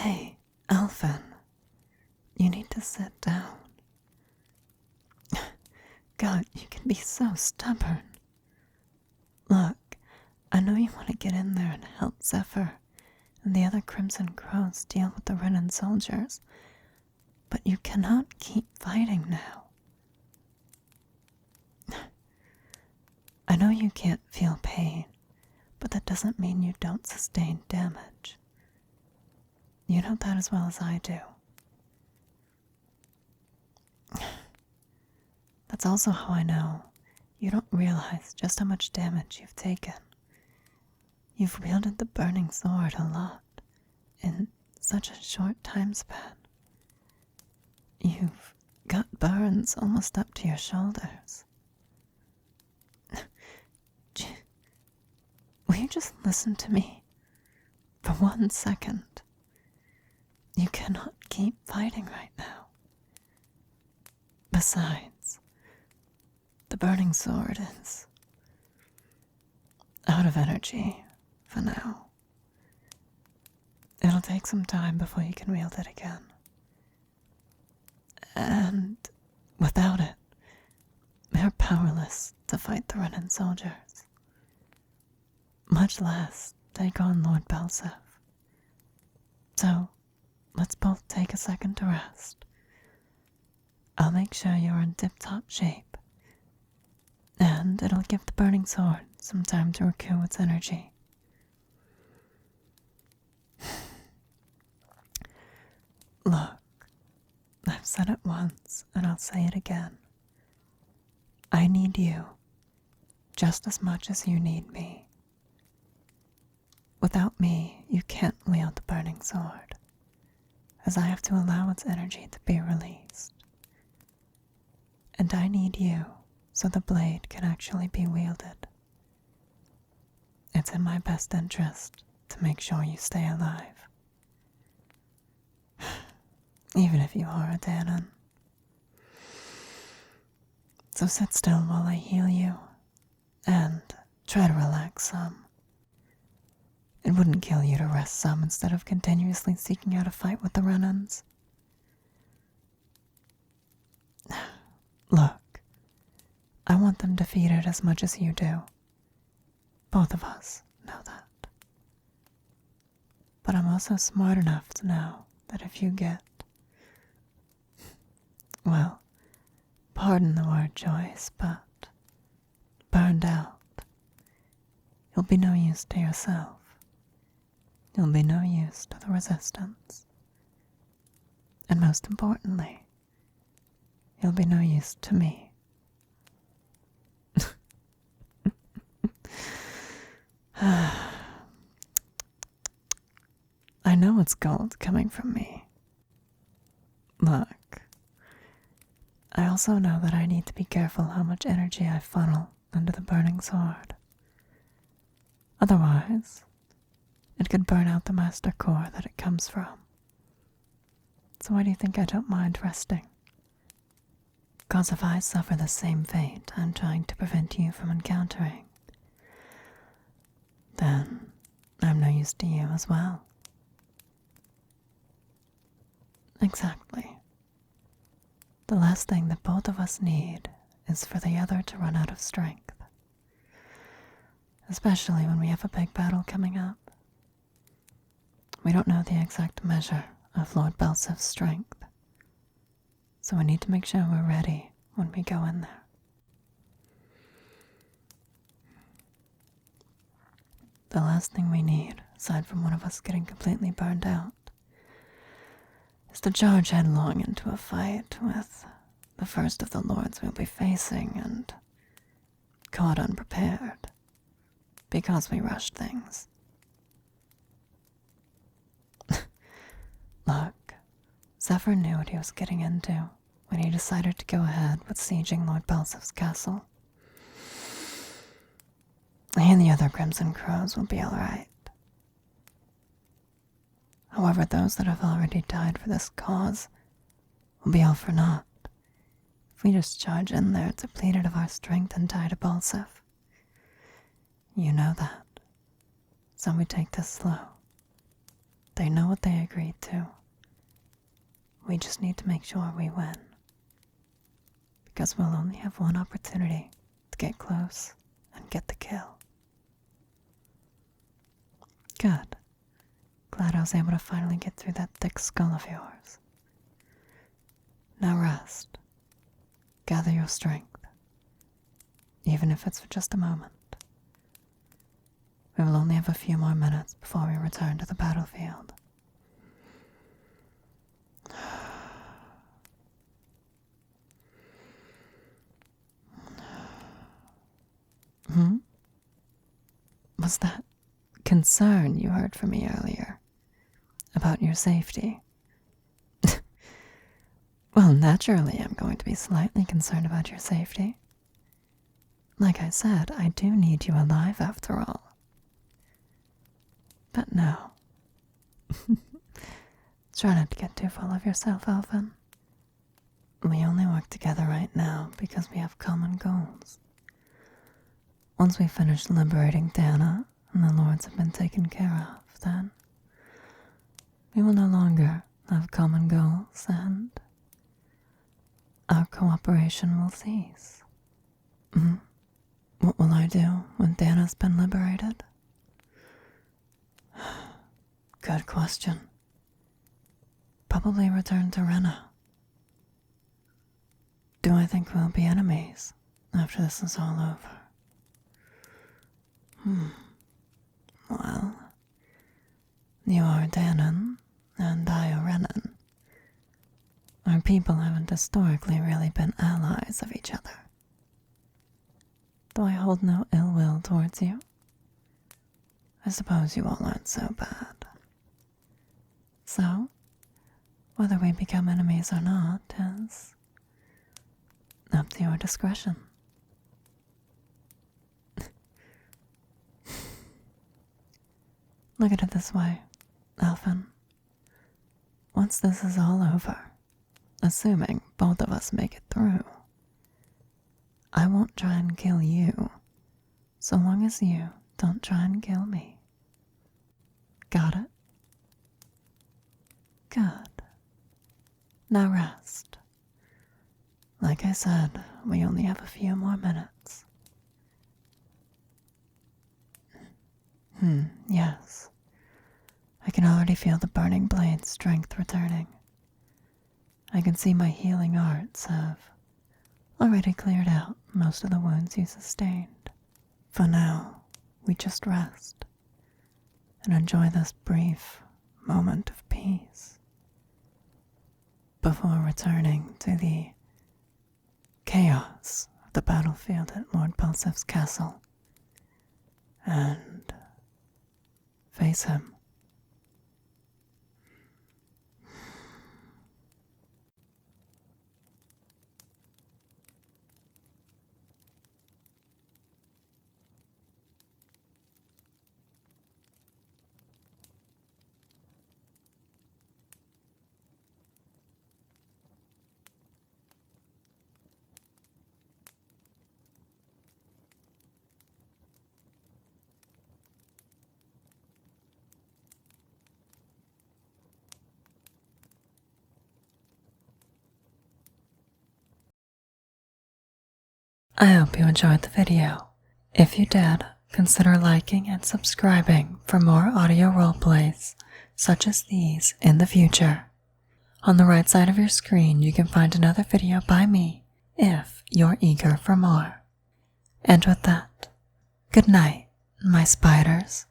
Hey, Alphen, you need to sit down. God, you can be so stubborn. Look, I know you want to get in there and help Zephyr and the other Crimson Crows deal with the Renan soldiers, but you cannot keep fighting now. I know you can't feel pain, but that doesn't mean you don't sustain damage. You know that as well as I do. That's also how I know you don't realize just how much damage you've taken. You've wielded the burning sword a lot in such a short time span. You've got burns almost up to your shoulders. Will you just listen to me for 1 second? You cannot keep fighting right now. Besides, the burning sword is out of energy for now. It'll take some time before you can wield it again. And without it, you're powerless to fight the Renan soldiers, much less take on Lord Balsef. So, let's both take a second to rest. I'll make sure you're in tip-top shape, and it'll give the burning sword some time to recoup its energy. Look, I've said it once, and I'll say it again. I need you just as much as you need me. Without me, you can't wield the burning sword, as I have to allow its energy to be released. And I need you so the blade can actually be wielded. It's in my best interest to make sure you stay alive. Even if you are a Danon. So sit still while I heal you, and try to relax some. It wouldn't kill you to rest some instead of continuously seeking out a fight with the Renans. Look, I want them defeated as much as you do. Both of us know that. But I'm also smart enough to know that if you get, well, pardon the word choice, but burned out, you'll be no use to yourself. You'll be no use to the resistance. And most importantly, you'll be no use to me. I know it's gold coming from me. Look, I also know that I need to be careful how much energy I funnel into the burning sword. Otherwise, it could burn out the master core that it comes from. So why do you think I don't mind resting? 'Cause if I suffer the same fate I'm trying to prevent you from encountering, then I'm no use to you as well. Exactly. The last thing that both of us need is for the other to run out of strength. Especially when we have a big battle coming up. We don't know the exact measure of Lord Balsef's strength, so we need to make sure we're ready when we go in there. The last thing we need, aside from one of us getting completely burned out, is to charge headlong into a fight with the first of the lords we'll be facing and caught unprepared because we rushed things. Look, Zephyr knew what he was getting into when he decided to go ahead with sieging Lord Balsef's castle. He and the other Crimson Crows will be alright. However, those that have already died for this cause will be all for naught if we just charge in there depleted of our strength and die to Balsef. You know that, so we take this slow. They know what they agreed to. We just need to make sure we win. Because we'll only have one opportunity to get close and get the kill. Good. Glad I was able to finally get through that thick skull of yours. Now rest. Gather your strength. Even if it's for just a moment. We will only have a few more minutes before we return to the battlefield. Was that concern you heard from me earlier about your safety? Well, naturally, I'm going to be slightly concerned about your safety. Like I said, I do need you alive after all. But no. Try not to get too full of yourself, Elfin. We only work together right now because we have common goals. Once we finish liberating Dana and the lords have been taken care of, then we will no longer have common goals and our cooperation will cease. What will I do when Dana's been liberated? Good question. Probably return to Rena. Do I think we'll be enemies after this is all over? Well, you are Danon, and I are Renan. Our people haven't historically really been allies of each other. Though I hold no ill will towards you, I suppose you all aren't so bad. So, whether we become enemies or not is up to your discretion. Look at it this way, Elfin. Once this is all over, assuming both of us make it through, I won't try and kill you, so long as you don't try and kill me. Got it? Good. Now rest. Like I said, we only have a few more minutes. Yes. I can already feel the burning blade's strength returning. I can see my healing arts have already cleared out most of the wounds you sustained. For now, we just rest and enjoy this brief moment of peace before returning to the chaos of the battlefield at Lord Balsef's castle and face him. I hope you enjoyed the video. If you did, consider liking and subscribing for more audio roleplays such as these in the future. On the right side of your screen, you can find another video by me if you're eager for more. And with that, good night, my spiders.